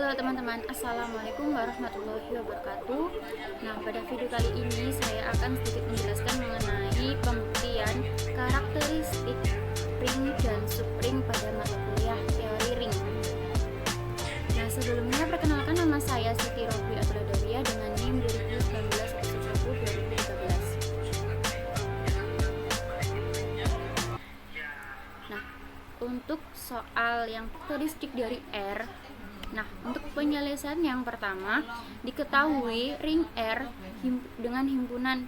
Halo teman-teman, Assalamualaikum warahmatullahi wabarakatuh. Nah, pada video kali ini saya akan sedikit menjelaskan mengenai pembuktian karakteristik ring dan subring pada mata kuliah teori ring. Nah, sebelumnya perkenalkan, nama saya Siti Robi Abradawiyah dengan NIM 2019-2013. Nah, untuk soal yang karakteristik dari R. Nah, untuk penyelesaian yang pertama, diketahui ring R dengan himpunan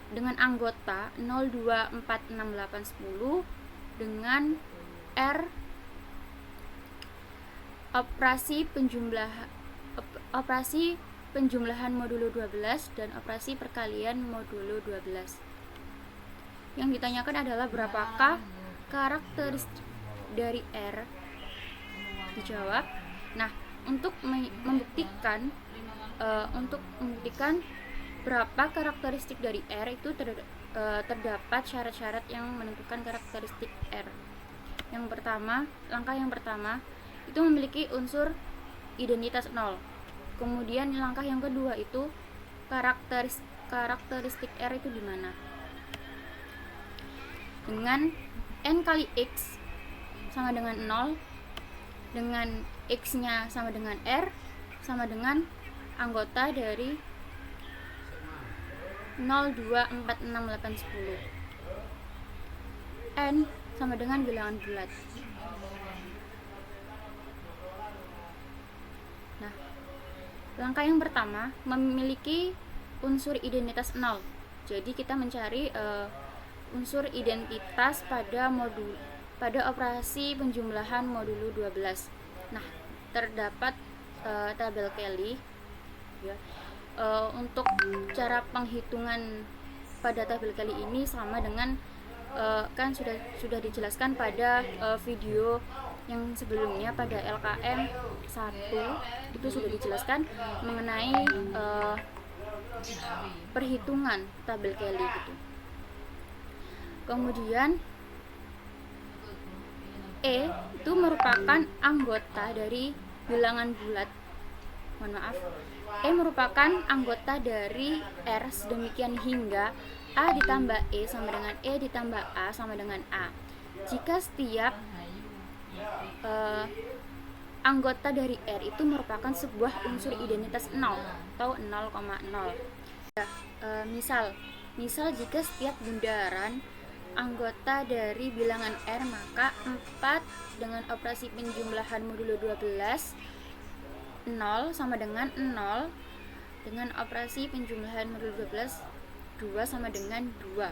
dengan anggota 0, 2, 4, 6, 8, 10 dengan R operasi penjumlahan modulo 12 dan operasi perkalian modulo 12. Yang ditanyakan adalah berapakah karakteristik dari R? Dijawab. Nah, untuk membuktikan berapa karakteristik dari R itu terdapat syarat-syarat yang menentukan karakteristik R. Langkah yang pertama itu memiliki unsur identitas 0. Kemudian langkah yang kedua itu karakteristik R itu di mana? Dengan n kali x sama dengan 0, dengan x-nya sama dengan R, sama dengan anggota dari 0, 2, 4, 6, 8, 10. N sama dengan bilangan bulat. Nah, langkah yang pertama memiliki unsur identitas 0. Jadi kita mencari unsur identitas pada operasi penjumlahan modulo 12. Nah, terdapat tabel Kelly ya. Untuk cara penghitungan pada tabel Kelly ini sama dengan kan sudah dijelaskan pada video yang sebelumnya pada LKM 1 itu sudah dijelaskan mengenai perhitungan tabel Kelly gitu. Kemudian E itu merupakan anggota dari bilangan bulat. E merupakan anggota dari R sedemikian hingga A ditambah E sama dengan E ditambah A sama dengan A. Jika setiap anggota dari R itu merupakan sebuah unsur identitas 0 atau 0,0. Misal jika setiap bundaran anggota dari bilangan R, maka 4 dengan operasi penjumlahan modulo 12 0 sama dengan 0 dengan operasi penjumlahan modulo 12 2 sama dengan 2.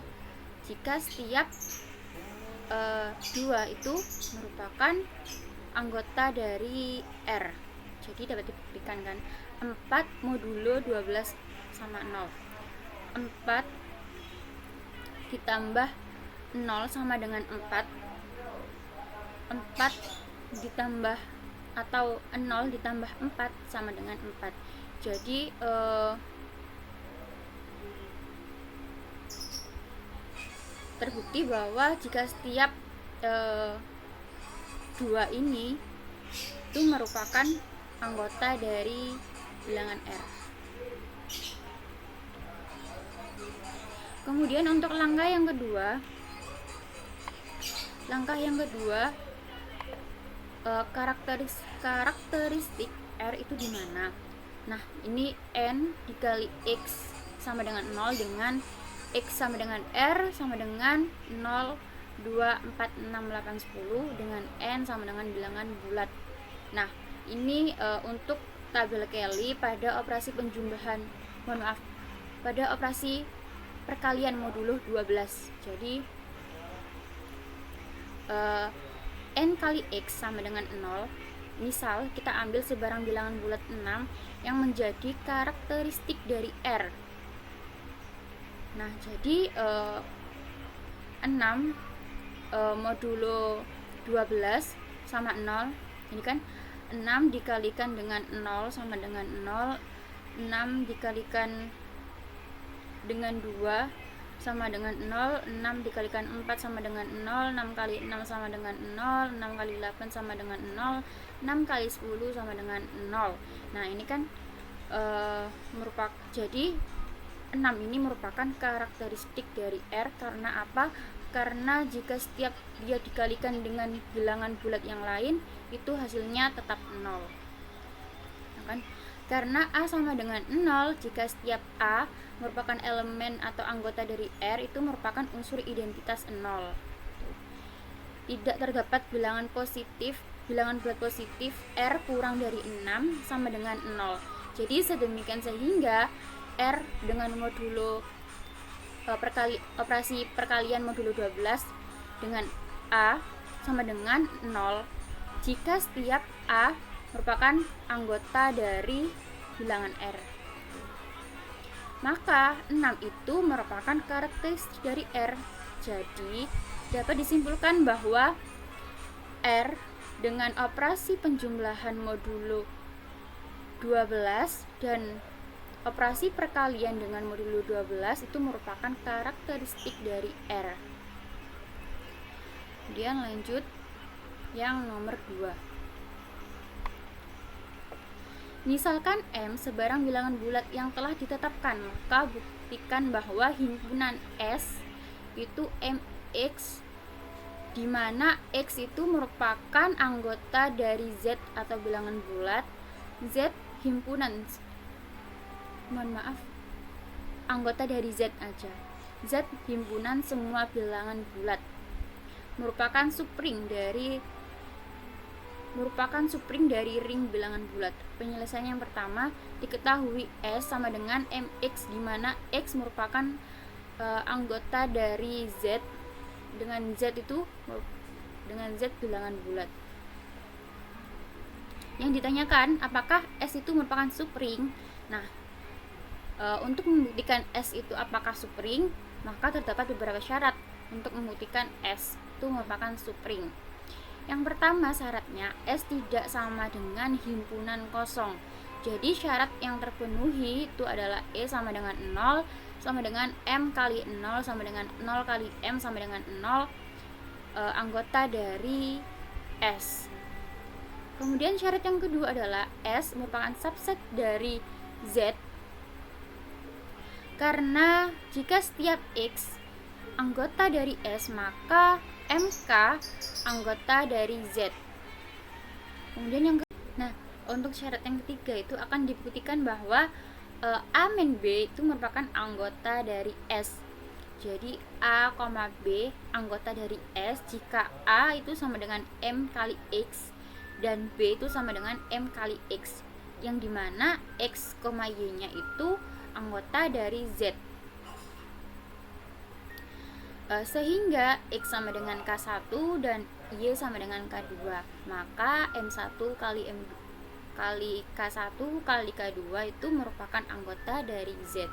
Jika setiap 2 itu merupakan anggota dari R, jadi dapat dibuktikan kan 4 modulo 12 sama 0. 4 ditambah 0 sama dengan 4 ditambah atau 0 ditambah 4 sama dengan 4. Jadi terbukti bahwa jika setiap 2 ini itu merupakan anggota dari bilangan R. Kemudian untuk langkah yang kedua karakteristik R itu di mana? Nah, ini N dikali X sama dengan 0 dengan X sama dengan R sama dengan 0, 2, 4, 6, 8, 10 dengan N sama dengan bilangan bulat. Nah, ini untuk tabel Kelly pada operasi pada operasi perkalian modulo 12. Jadi N kali X sama dengan 0. Misal kita ambil sebarang bilangan bulat 6 yang menjadi karakteristik dari R. Nah, jadi 6 modulo 12 sama 0. Ini kan 6 dikalikan dengan 0 sama dengan 0. 6 dikalikan dengan 2 sama dengan 0, 6 dikalikan 4 sama dengan 0, 6 kali 6 sama dengan 0, 6 kali 8 sama dengan 0, 6 kali 10 sama dengan 0. Nah ini kan merupakan, jadi 6 ini merupakan karakteristik dari R. Karena apa? Karena jika setiap dia dikalikan dengan bilangan bulat yang lain, itu hasilnya tetap 0. Nah, kan? Karena A sama dengan 0, jika setiap A merupakan elemen atau anggota dari R, itu merupakan unsur identitas 0. Tidak terdapat bilangan bulat positif R kurang dari 6 sama dengan 0. Jadi sedemikian sehingga R dengan modulo operasi perkalian modulo 12 dengan A sama dengan 0 jika setiap A merupakan anggota dari bilangan R. Maka 6 itu merupakan karakteristik dari R. Jadi dapat disimpulkan bahwa R dengan operasi penjumlahan modulo 12 dan operasi perkalian dengan modulo 12 itu merupakan karakteristik dari R. Kemudian lanjut yang nomor 2. Misalkan M sebarang bilangan bulat yang telah ditetapkan, maka buktikan bahwa himpunan S itu MX, di mana X itu merupakan anggota dari Z atau bilangan bulat, Z himpunan, anggota dari Z aja, Z himpunan semua bilangan bulat, merupakan supring dari ring bilangan bulat. Penyelesaian yang pertama, diketahui S sama dengan MX, di mana X merupakan anggota dari Z, dengan Z bilangan bulat. Yang ditanyakan, apakah S itu merupakan supring? Nah, untuk membuktikan S itu apakah supring, maka terdapat beberapa syarat untuk membuktikan S itu merupakan supring. Yang pertama syaratnya, S tidak sama dengan himpunan kosong. Jadi syarat yang terpenuhi itu adalah E sama dengan 0, sama dengan M kali 0, sama dengan 0 kali M, sama dengan 0 anggota dari S. Kemudian syarat yang kedua adalah S merupakan subset dari Z, karena jika setiap X anggota dari S, maka MK anggota dari Z. Kemudian untuk syarat yang ketiga itu akan dibuktikan bahwa A min B itu merupakan anggota dari S. Jadi A, B anggota dari S jika A itu sama dengan M kali X dan B itu sama dengan M kali X, yang dimana X, Y nya itu anggota dari Z. Sehingga X sama dengan K1 dan Y sama dengan K2, maka M1 kali K1 kali K2 itu merupakan anggota dari Z.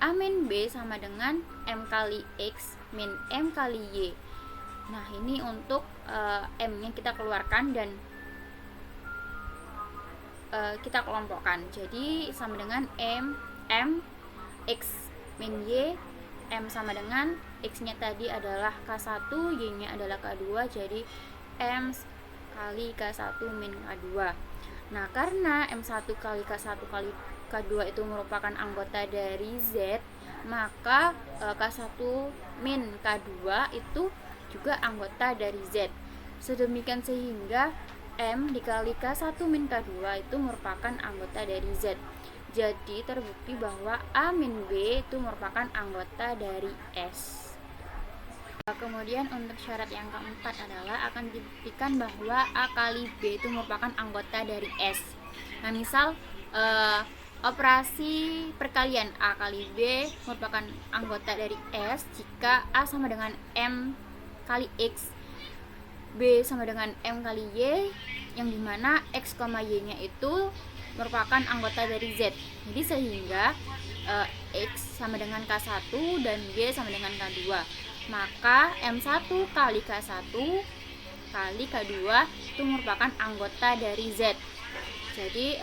A min B sama dengan M kali X min M kali Y. Nah ini untuk M nya kita keluarkan dan kita kelompokkan, jadi sama dengan M X min Y. M sama dengan X nya tadi adalah K1, Y nya adalah K2, jadi M kali K1 min K2. Nah karena M1 kali K1 kali K2 itu merupakan anggota dari Z, maka K1 min K2 itu juga anggota dari Z. Sedemikian sehingga M dikali K1 min K2 itu merupakan anggota dari Z. Jadi terbukti bahwa A min B itu merupakan anggota dari S. Kemudian untuk syarat yang keempat adalah akan dibuktikan bahwa A kali B itu merupakan anggota dari S. Nah misal operasi perkalian A kali B merupakan anggota dari S jika A sama dengan M kali X, B sama dengan M kali Y, yang dimana X, Y nya itu merupakan anggota dari Z. Jadi sehingga X sama dengan K1 dan Y sama dengan K2, maka M1 kali K1 kali K2 itu merupakan anggota dari Z. Jadi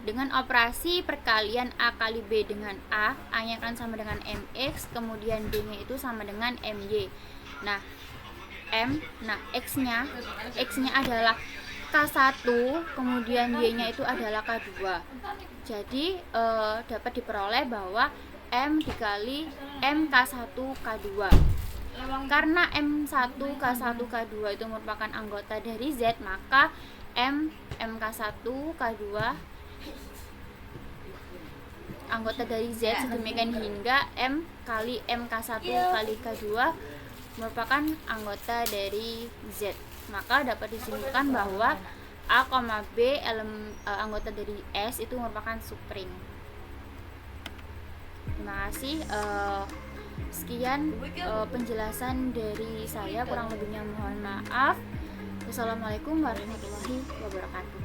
dengan operasi perkalian A kali B dengan A-nya kan sama dengan MX, kemudian B-nya itu sama dengan MY. Nah, X-nya adalah K1, kemudian Y-nya itu adalah K2. Jadi dapat diperoleh bahwa M dikali M K1 K2. Karena M1 K1 K2 itu merupakan anggota dari Z, maka MK1 K2 anggota dari Z sedemikian hingga M kali MK1 kali K2 merupakan anggota dari Z. Maka dapat disimpulkan bahwa A, B anggota dari S itu merupakan subring. Terima kasih. Sekian penjelasan dari saya, kurang lebihnya mohon maaf. Wassalamualaikum warahmatullahi wabarakatuh.